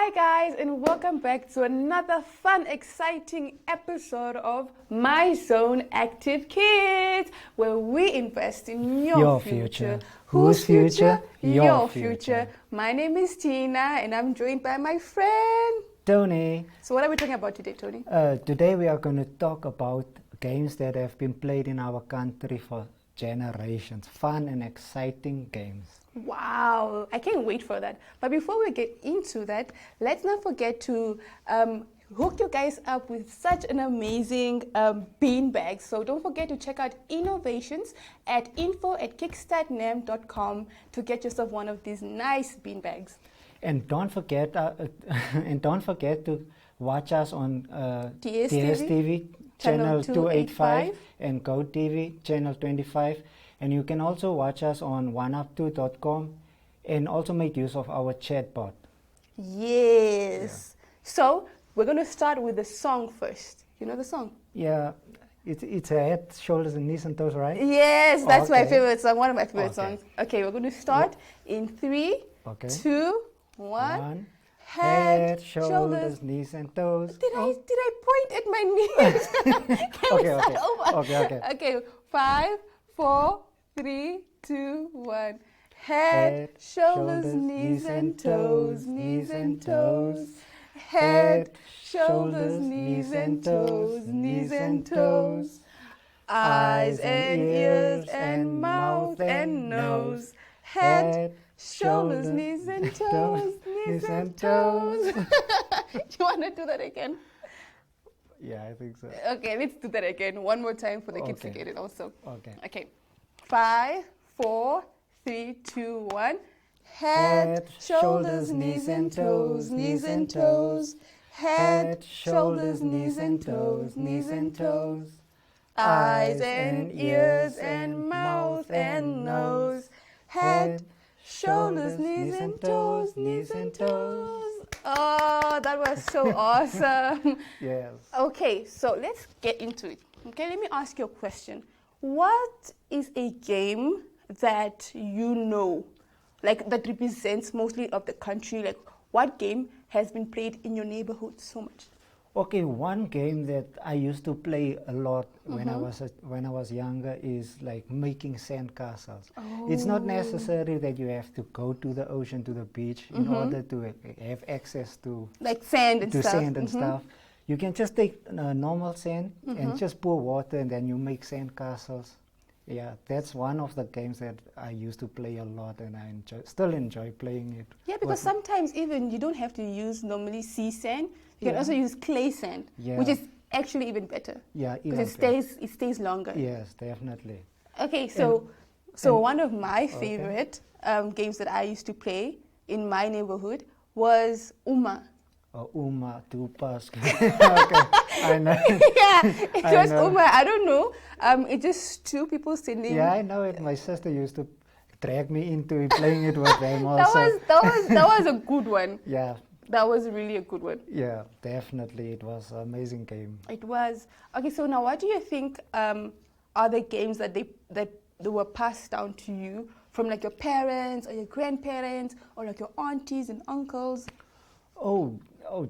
Hi guys, and welcome back to another fun, exciting episode of My Zone Active Kids, where we invest in your future. Whose future? Your future. My name is Tina, and I'm joined by my friend Tony. So what are we talking about today, Tony? Today we are going to talk about games that have been played in our country for generations. Fun and exciting games. Wow, I can't wait for that. But before we get into that, let's not forget to hook you guys up with such an amazing beanbag. So don't forget to check out innovations at info@kickstartnam.com to get yourself one of these nice beanbags. And don't forget to watch us on Dstv channel 285 and Gotv channel 25. And you can also watch us on oneup2.com and also make use of our chatbot. Yes. Yeah. So we're going to start with the song first. You know the song? Yeah. It's a head, shoulders, and knees and toes, right? Yes, that's my favorite song. One of my favorite songs. Okay, we're going to start in 3, 2, 1. Head, shoulders, knees, and toes. Did I point at my knees? Can we start over? Okay. 5, 4, 3, 2, 1. Head, shoulders, knees and toes, knees and toes. Head, shoulders, knees and toes, knees and toes. Eyes and ears and mouth and nose. Head, shoulders, knees and toes, knees and toes. Do you want to do that again? Yeah, I think so. Okay, let's do that again. One more time for the kids to get it also. Okay. 5, 4, 3, 2, 1. Head, shoulders, knees and toes, knees and toes. Head, shoulders, knees and toes, knees and toes. Eyes and ears and mouth and nose. Head, shoulders, knees and toes, knees and toes. Oh, that was so awesome. Yes. Okay, so let's get into it. Okay, let me ask you a question. What is a game that you know, like that represents mostly of the country? Like, what game has been played in your neighborhood so much? Okay, one game that I used to play a lot when I was younger is like making sandcastles. Oh. It's not necessary that you have to go to the ocean, to the beach, in order to have access to like sand and stuff. You can just take normal sand and just pour water, and then you make sandcastles. Yeah, that's one of the games that I used to play a lot, and I still enjoy playing it. Yeah, because sometimes even you don't have to use normally sea sand. You can also use clay sand, which is actually even better. Yeah, because it stays longer. Yes, definitely. Okay, so one of my favorite games that I used to play in my neighborhood was Uma. Oh, Uma, Tupas. Okay, I know. Yeah, it was Uma. I don't know. It's just two people sitting. Yeah, I know it. My sister used to drag me into playing it with them also. that was a good one. Yeah. That was really a good one. Yeah, definitely. It was an amazing game. It was. Okay, so now what do you think are the games that they were passed down to you from like your parents or your grandparents or like your aunties and uncles? Oh,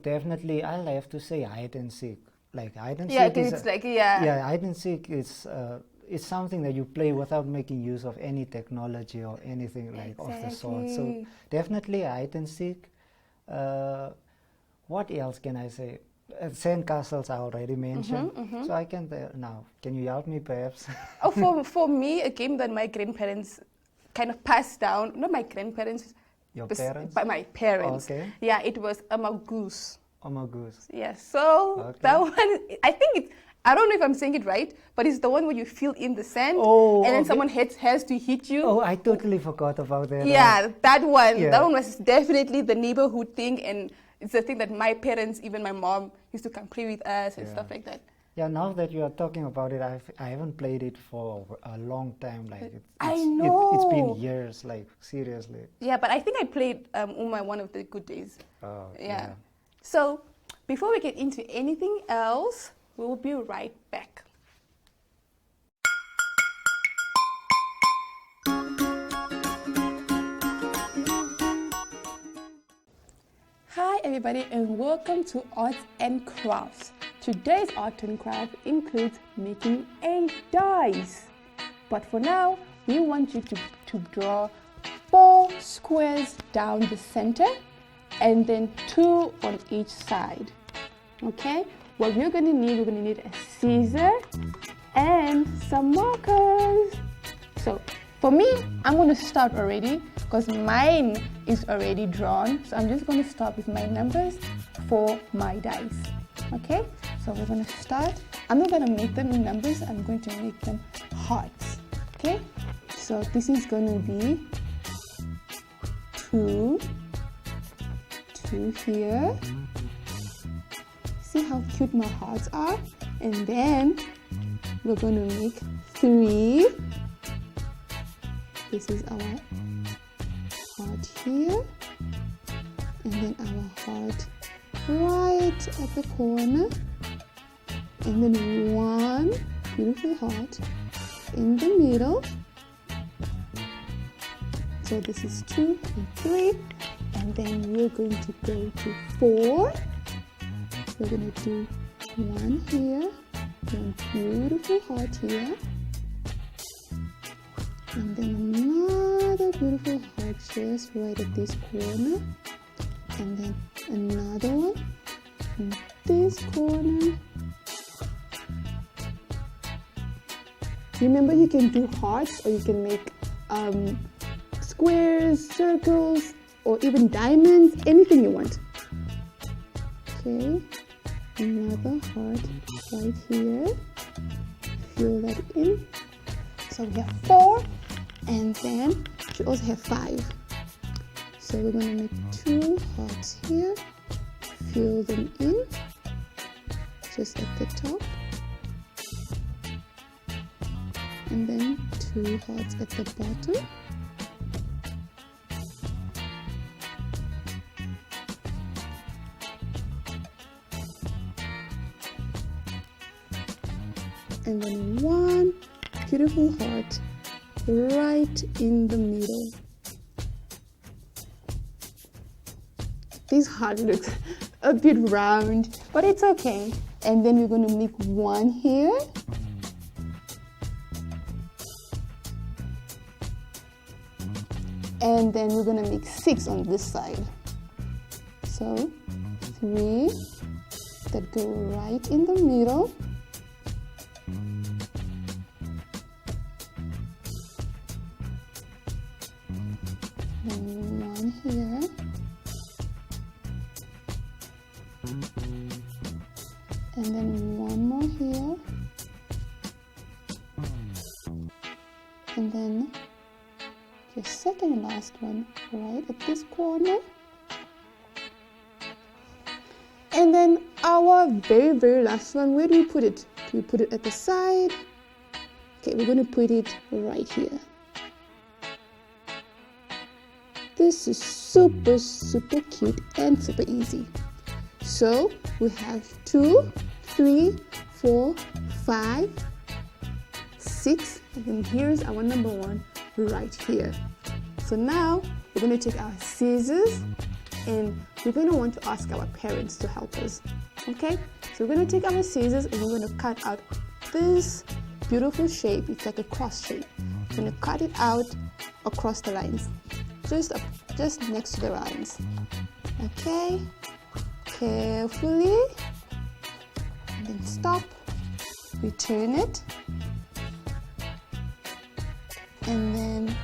definitely. I'll have to say hide and seek. Like hide and seek. Yeah, because it's like Yeah, hide and seek is it's something that you play without making use of any technology or anything like of the sort. So definitely hide and seek. What else can I say? Sandcastles I already mentioned. So I can now. Can you help me perhaps? Oh, for me, a game that my grandparents kind of passed down. Not my grandparents. Your parents? But my parents. Okay. Yeah, it was Amagoose. Amagoose. Yeah, so that one, I think I don't know if I'm saying it right, but it's the one where you fill in the sand and then someone has to hit you. Oh, I totally forgot about that. Yeah, that one. Yeah. That one was definitely the neighborhood thing, and it's the thing that my parents, even my mom, used to come play with us and stuff like that. Yeah, now that you are talking about it, I haven't played it for a long time. Like I know. It's been years, like seriously. Yeah, but I think I played Uma one of the good days. Oh, yeah. So before we get into anything else, we will be right back. Hi everybody, and welcome to Arts and Crafts. Today's art and craft includes making a dice. But for now, we want you to draw 4 squares down the center and then 2 on each side. Okay? What we're going to need a scissor and some markers. So for me, I'm going to start already because mine is already drawn. So I'm just going to start with my numbers for my dice. Okay? So we're going to start. I'm not going to make them in numbers. I'm going to make them hearts. Okay? So this is going to be 2 here. See how cute my hearts are? And then we're going to make 3. This is our heart here. And then our heart right at the corner. And then 1 beautiful heart in the middle. So this is 2 and 3. And then we're going to go to 4. We're going to do 1 here, 1 beautiful heart here, and then another beautiful heart just right at this corner, and then another one in this corner. Remember, you can do hearts, or you can make squares, circles, or even diamonds, anything you want. Okay. Another heart right here. Fill that in. So we have 4, and then we also have 5. So we're going to make 2 hearts here. Fill them in just at the top. And then 2 hearts at the bottom. And then 1 beautiful heart right in the middle. This heart looks a bit round, but it's okay. And then we're going to make 1 here. And then we're going to make 6 on this side. So 3 that go right in the middle. And 1 here. And then 1 more here. And then the second and last one right at this corner. And then our very last one, where do we put it? Do we put it at the side? Okay, we're going to put it right here. This is super cute and super easy. So we have 2, 3, 4, 5, 6, and then here's our number 1 right here. So now we're going to take our scissors and we're going to want to ask our parents to help us. Okay? So we're going to take our scissors and we're going to cut out this beautiful shape. It's like a cross shape. We're going to cut it out across the lines. Just next to the lines. Okay? Carefully. And then stop. Return it. And then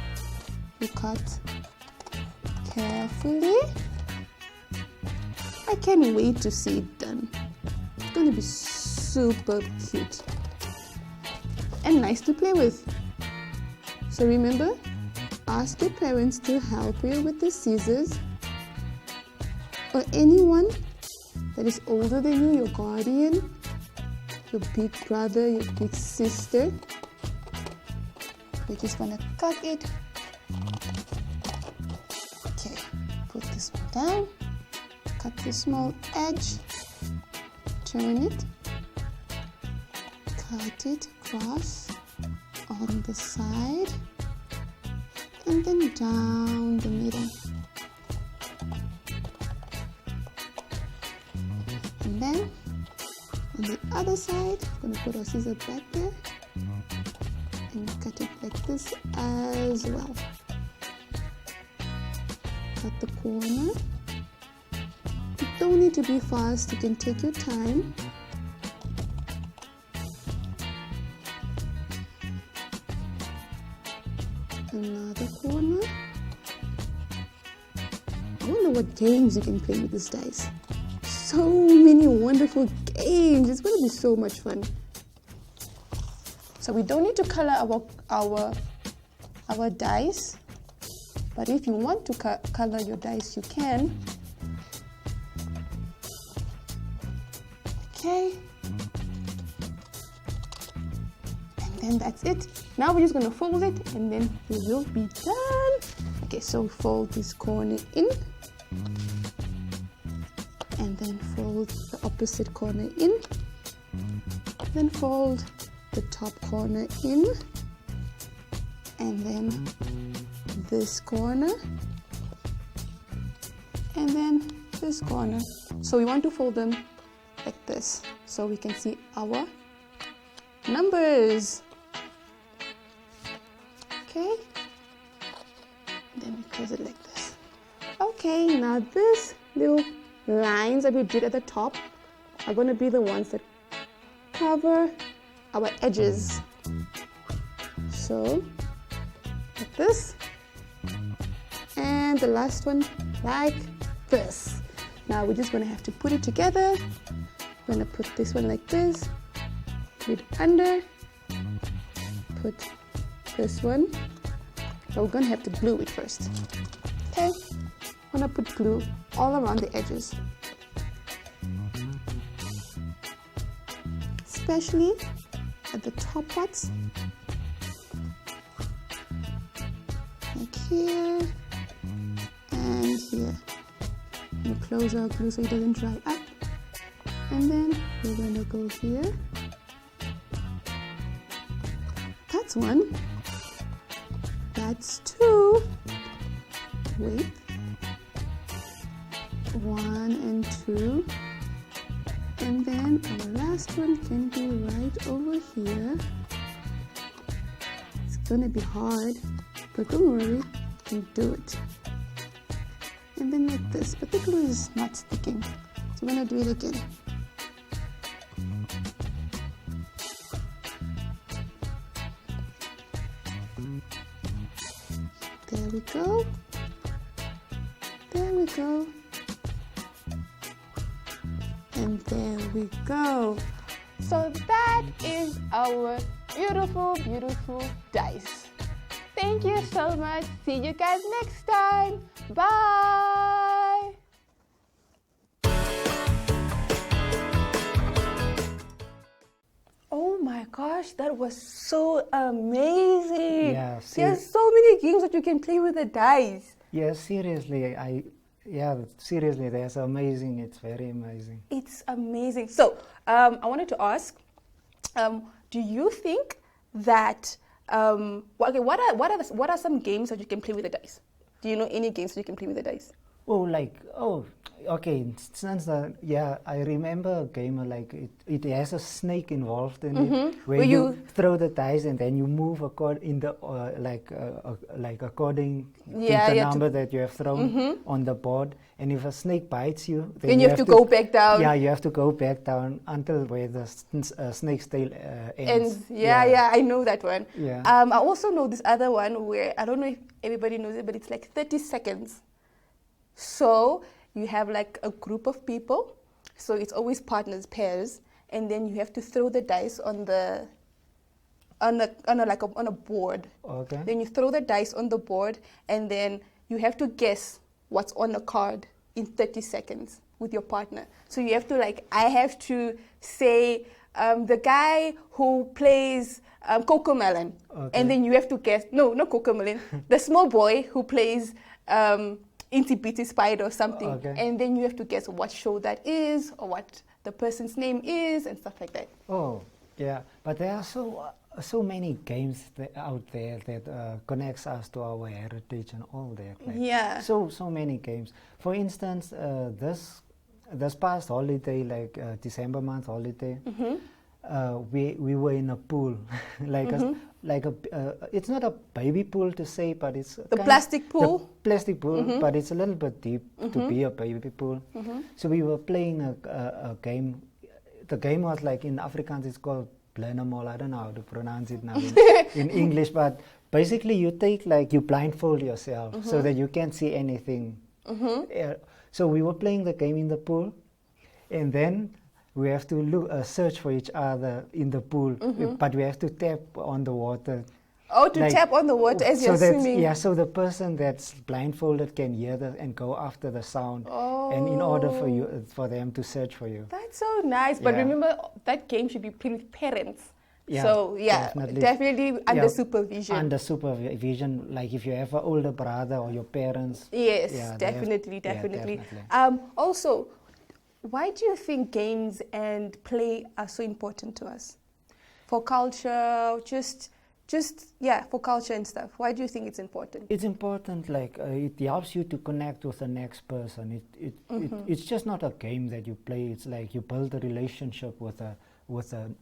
we cut carefully. I can't wait to see it done. It's going to be super cute and nice to play with. So remember, ask your parents to help you with the scissors, or anyone that is older than you, your guardian, your big brother, your big sister. We're just gonna cut it. Okay, put this one down, cut the small edge, turn it, cut it across on the side, and then down the middle. other side. I'm going to put our scissors back there and cut it like this as well. Cut the corner. You don't need to be fast, you can take your time. Another corner. I wonder what games you can play with this dice. So many wonderful games. It's going to be so much fun. So we don't need to color our dice, but if you want to color your dice, you can. Okay. And then that's it. Now we're just going to fold it and then we will be done. Okay, so fold this corner in. And then fold the opposite corner in. Then fold the top corner in. And then this corner. And then this corner. So we want to fold them like this so we can see our numbers. Okay. And then we close it like this. Okay, now this little lines that we did at the top are going to be the ones that cover our edges. So, like this. And the last one like this. Now we're just going to have to put it together. I'm going to put this one like this. Put it under. Put this one. But we're going to have to glue it first. Okay. I'm going to put glue all around the edges. Especially at the top parts. Like here and here. And close our glue so it doesn't dry up. And then we're going to go here. That's one. That's two. Wait. 1 and 2. And then our last one can be right over here. It's gonna be hard, but don't worry, you can do it. And then like this, but the glue is not sticking. So I'm gonna do it again. There we go. There we go. And there we go. So that is our beautiful, beautiful dice. Thank you so much. See you guys next time. Bye. Oh my gosh, that was so amazing. Yeah, there's so many games that you can play with the dice. Yeah, seriously, seriously, that's amazing. It's very amazing. It's amazing. So, I wanted to ask, do you think that what are some games that you can play with the dice? Do you know any games that you can play with the dice? Okay, since I remember a game like it has a snake involved in it, where you throw the dice and then you move according to the number that you have thrown on the board. And if a snake bites you, then you have to go back down. Yeah, you have to go back down until where the snake's tail ends. Yeah, I know that one. Yeah. I also know this other one where I don't know if everybody knows it, but it's like 30 seconds. So you have like a group of people, so it's always partners, pairs, and then you have to throw the dice on a board. Okay. Then you throw the dice on the board, and then you have to guess what's on the card in 30 seconds with your partner. So you have to I have to say the guy who plays Cocomelon, and then you have to guess. No, not Cocomelon. The small boy who plays Inti Bitty Spider or something, and then you have to guess what show that is or what the person's name is and stuff like that. Oh, yeah, but there are so many games out there that connects us to our heritage and all that. So many games. For instance, this this past holiday, like December month holiday, we were in a pool, it's not a baby pool to say, but it's the plastic pool. The plastic pool, but it's a little bit deep to be a baby pool. So we were playing a game. The game was like in Afrikaans, it's called Blenheimol. I don't know how to pronounce it now in English, but basically you you blindfold yourself so that you can't see anything. So we were playing the game in the pool, and then we have to search for each other in the pool, but we have to tap on the water. Oh, to tap on the water as you're swimming. Yeah, so the person that's blindfolded can hear and go after the sound, and in order for them to search for you. That's so nice. But remember, that game should be played with parents. Yeah, so definitely under supervision. Under supervision, like if you have an older brother or your parents. Yes, definitely. Also, why do you think games and play are so important to us? For culture, for culture and stuff. Why do you think it's important? It's important, it helps you to connect with the next person. It's just not a game that you play. It's like you build a relationship with the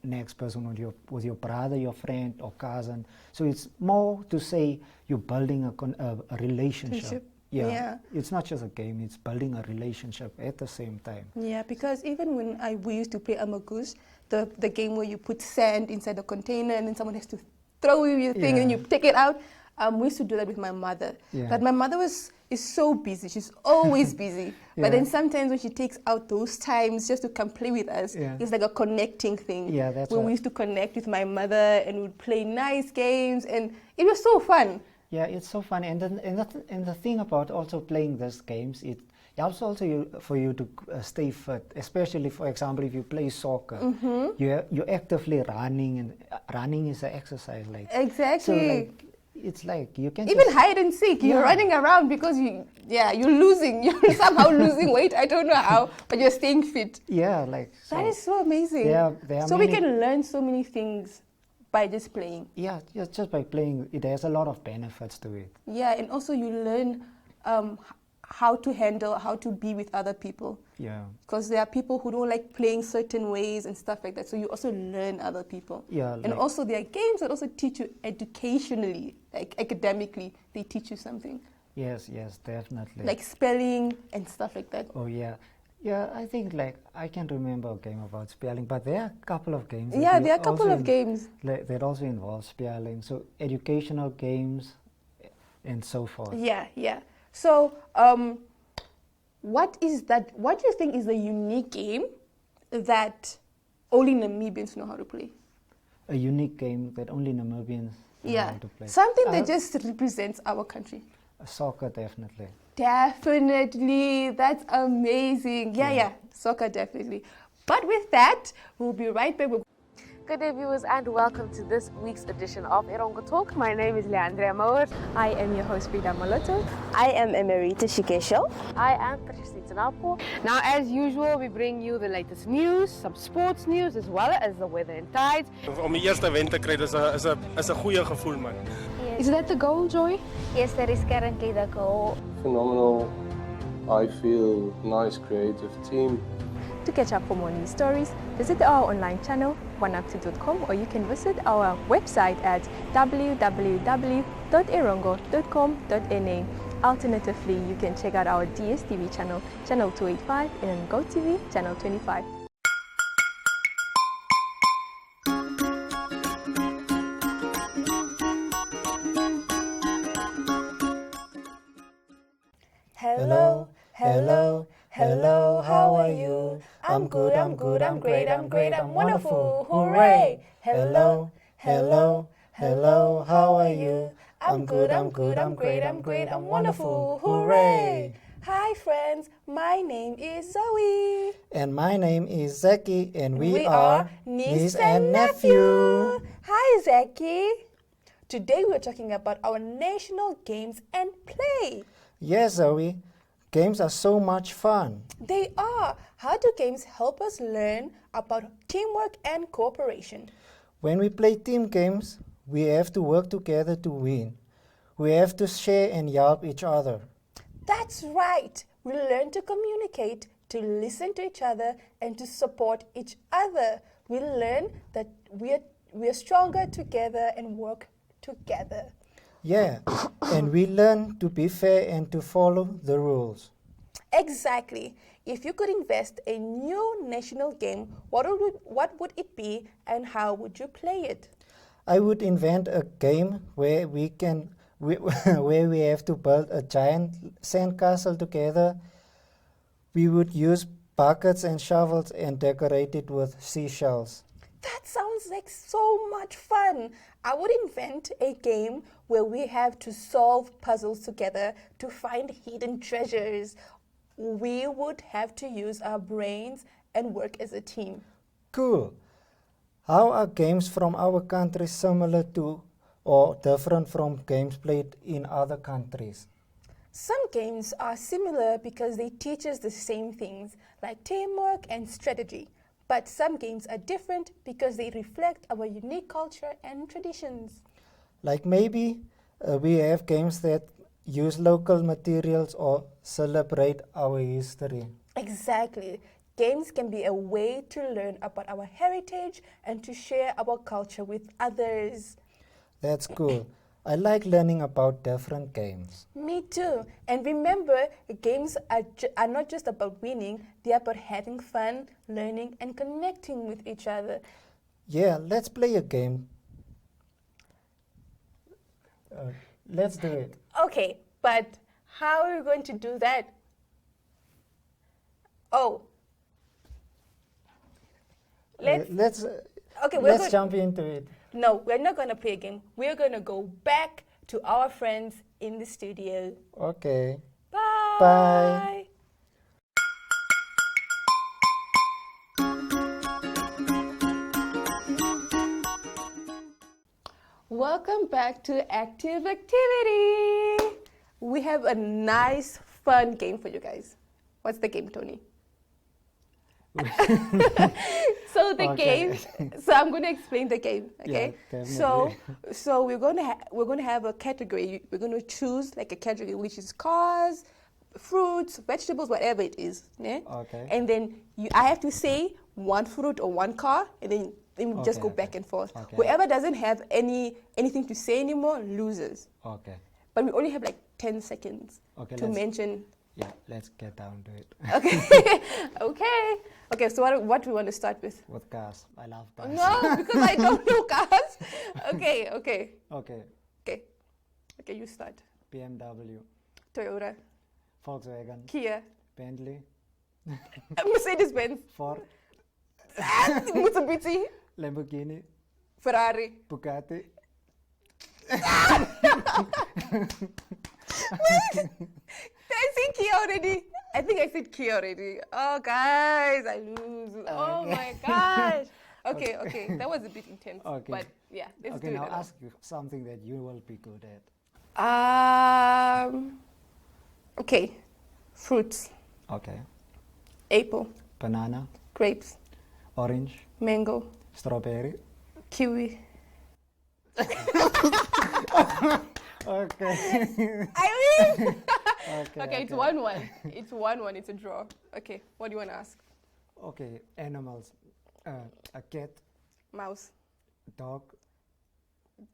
next person, with your brother, your friend, or cousin. So it's more to say you're building a relationship. Yeah, it's not just a game, it's building a relationship at the same time. Yeah, because even when we used to play Amagus, the game where you put sand inside a container and then someone has to throw you your thing and you take it out, we used to do that with my mother. But my mother is so busy, she's always busy. But then sometimes when she takes out those times just to come play with us, it's like a connecting thing. Yeah, that's we used to connect with my mother and we'd play nice games, and it was so fun. Yeah, it's so fun, and the thing about also playing these games, it helps also for you to stay fit. Especially, for example, if you play soccer, you're actively running, and running is an exercise. Exactly. So it's like you can even hide and seek. You're running around because you're losing. You're somehow losing weight. I don't know how, but you're staying fit. Yeah, that is so amazing. So we can learn so many things by just playing. Yeah, just by playing, it has a lot of benefits to it. Yeah, and also you learn how to be with other people. Yeah. Because there are people who don't like playing certain ways and stuff like that. So you also learn other people. Yeah. And also there are games that also teach you educationally, like academically, they teach you something. Yes, definitely. Like spelling and stuff like that. Oh, yeah. Yeah, I think I can't remember a game about spelling, but there are a couple of games. Yeah, there are a couple of games. That also involve spelling. So educational games and so forth. Yeah. So what do you think is the unique game that only Namibians know how to play? A unique game that only Namibians know how to play. Something that just represents our country. Soccer, definitely. Definitely. That's amazing. Yeah. Soccer, definitely. But with that, we'll be right back. Good day, viewers, and welcome to this week's edition of Erongo Talk. My name is Leandria Mauer. I am your host, Frida Moloto. I am Emerita Shikesho. I am Patricia Tanapo. Now, as usual, we bring you the latest news, some sports news, as well as the weather and tides. Om die eerste wen te kry, is 'n goeie gevoel, man. Is that the goal, Joy? Yes, that is currently the goal. Phenomenal. I feel nice, creative team. To catch up for more news stories, visit our online channel, oneupto.com, or you can visit our website at www.erongo.com.na. Alternatively, you can check out our DSTV channel, channel 285, and Gotv, channel 25. Hello, how are you? I'm good, I'm great, I'm wonderful, hooray! Hello, how are you? I'm good, I'm great, I'm wonderful, hooray! Hi friends, my name is Zoe. And my name is Zeki, and we are niece and nephew. Hi Zeki. Today we're talking about our national games and play. Yes, Zoe. Games are so much fun. They are. How do games help us learn about teamwork and cooperation? When we play team games, we have to work together to win. We have to share and help each other. That's right. We learn to communicate, to listen to each other, and to support each other. We learn that we are stronger together and work together. Yeah, and we learn to be fair and to follow the rules. Exactly. If you could invest a new national game, what would it be and how would you play it? I would invent a game where where we have to build a giant sandcastle together. We would use buckets and shovels and decorate it with seashells. That sounds like so much fun. I would invent a game where we have to solve puzzles together to find hidden treasures. We would have to use our brains and work as a team. Cool. How are games from our country similar to or different from games played in other countries? Some games are similar because they teach us the same things, like teamwork and strategy. But some games are different because they reflect our unique culture and traditions. Like maybe we have games that use local materials or celebrate our history. Exactly. Games can be a way to learn about our heritage and to share our culture with others. That's cool. I like learning about different games. Me too. And remember, games are not just about winning, they're about having fun, learning, and connecting with each other. Yeah, let's play a game. Let's do it. Okay, but how are we going to do that? Oh. Let's Okay, jump into it. No, we're not going to play a game. We're going to go back to our friends in the studio. Okay. Bye. Bye. Welcome back to Active Activity. We have a nice, fun game for you guys. What's the game, Tony? So the game. So I'm going to explain the game. Okay. Yeah, so we're going to have a category. We're going to choose like a category which is cars, fruits, vegetables, whatever it is. Yeah? Okay. And then I have to say one fruit or one car, and then we just go back and forth. Okay. Whoever doesn't have anything to say anymore loses. Okay. But we only have like 10 seconds to mention. Yeah, let's get down to it. Okay. Okay, so what do we want to start with? With cars. I love cars. No, because I don't know cars. Okay. Okay. Okay, you start. BMW. Toyota. Volkswagen. Kia. Bentley. Mercedes-Benz. Ford. Mitsubishi. Lamborghini. Ferrari. Bugatti. Did I say Kia already? I think I said Kia already. Oh, guys, I lose. Oh, my gosh. Okay. That was a bit intense. Okay. But, yeah, let's do Okay, it. now ask you something that you will be good at. Okay. Fruits. Okay. Apple. Banana. Grapes. Orange. Mango. Strawberry. Kiwi. Okay. I win! Okay, it's 1-1. It's 1-1. It's a draw. Okay, what do you want to ask? Okay, animals. A cat. Mouse. Dog.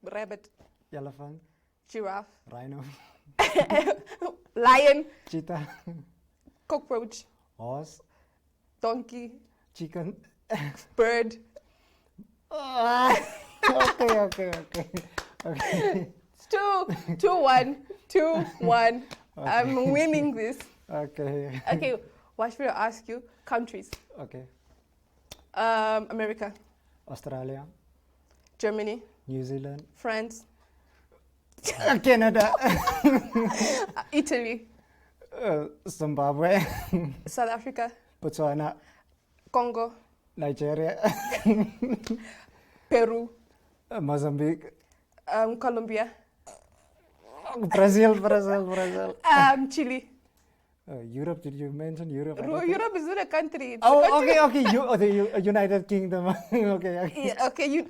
Rabbit. Elephant. Giraffe. Rhino. Lion. Cheetah. Cockroach. Horse. Donkey. Chicken. Bird. Okay. It's 2-1. 2-1. I'm winning this. Okay. Okay, what should I ask you? Countries. Okay. America. Australia. Germany. New Zealand. France. Canada. Italy. Zimbabwe. South Africa. Botswana. Congo. Nigeria. Peru. Mozambique. Colombia. Brazil. Chile. Europe, did you mention Europe? Europe is not a country. It's Oh, a country. okay. The United Kingdom. Okay. Yeah, okay.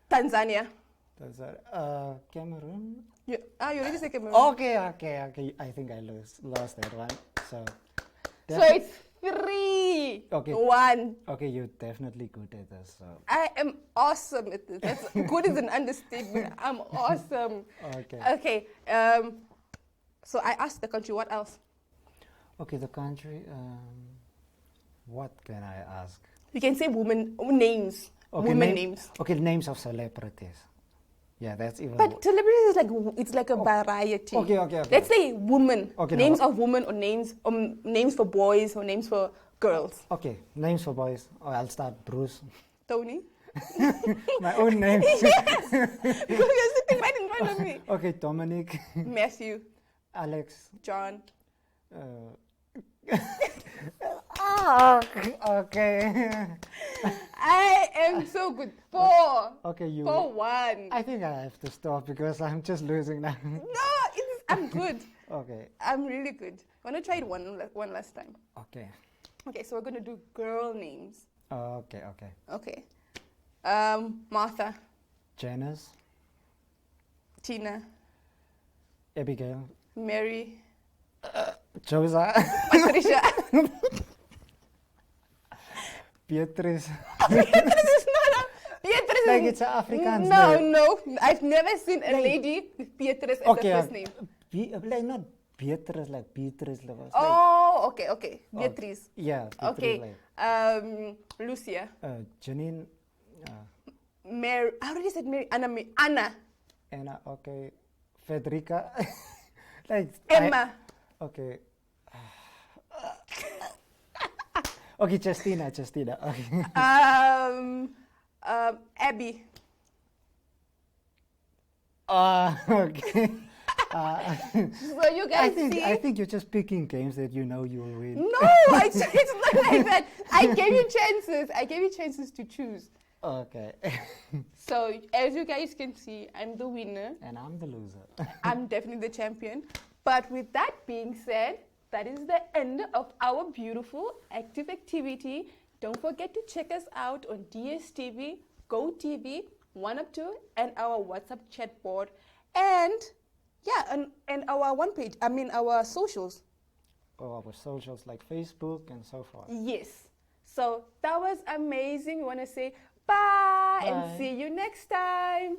Tanzania. Those are Cameroon. You already said Cameroon. Okay. I think I lost that one. So it's 3. Okay. 1. Okay, you're definitely good at this. So. I am awesome at this. That's good is an understatement. I'm awesome. Okay. Okay. So I asked the country. What else? Okay, the country. What can I ask? You can say women names. Okay, women names. Okay, names of celebrities. Yeah, that's even. But celebrities is like a variety. Okay. Let's say women. Okay, names no. of women or names for boys or names for girls. Okay, names for boys. Oh, I'll start. Bruce. Tony. My own name. Yes. Because you're sitting right in front of me. Okay, Dominic. Matthew. Alex. John. Okay. I am so good. 4. Okay, you. 4-1. I think I have to stop because I'm just losing now. No, I'm good. Okay. I'm really good. Want to try it one last time? Okay. Okay, so we're gonna do girl names. Okay. Okay. Martha. Janice. Tina. Abigail. Mary. Josa. Patricia. Beatrice. Beatrice is not a. Beatrice Like is, it's an Afrikaans name. No. I've never seen a lady with Beatrice as the first name. Like not Beatrice, like Beatrice. Oh, okay. Beatrice. Yeah. Beatrice, Okay. like. Lucia. Janine. Mary. I already said Mary. Anna. Anna. Okay. Federica. Like Emma. Okay. Okay, Justina. Okay. Abby. Okay. So you guys see? I think you're just picking games that you know you'll win. No, it's not like that. I gave you chances to choose. Okay. So as you guys can see, I'm the winner. And I'm the loser. I'm definitely the champion. But with that being said, that is the end of our beautiful active activity. Don't forget to check us out on Dstv, Gotv, 1up2, and our WhatsApp chat board. And and our our socials. Oh, our socials like Facebook and so forth. Yes. So that was amazing. We want to say bye and Bye. see you next time.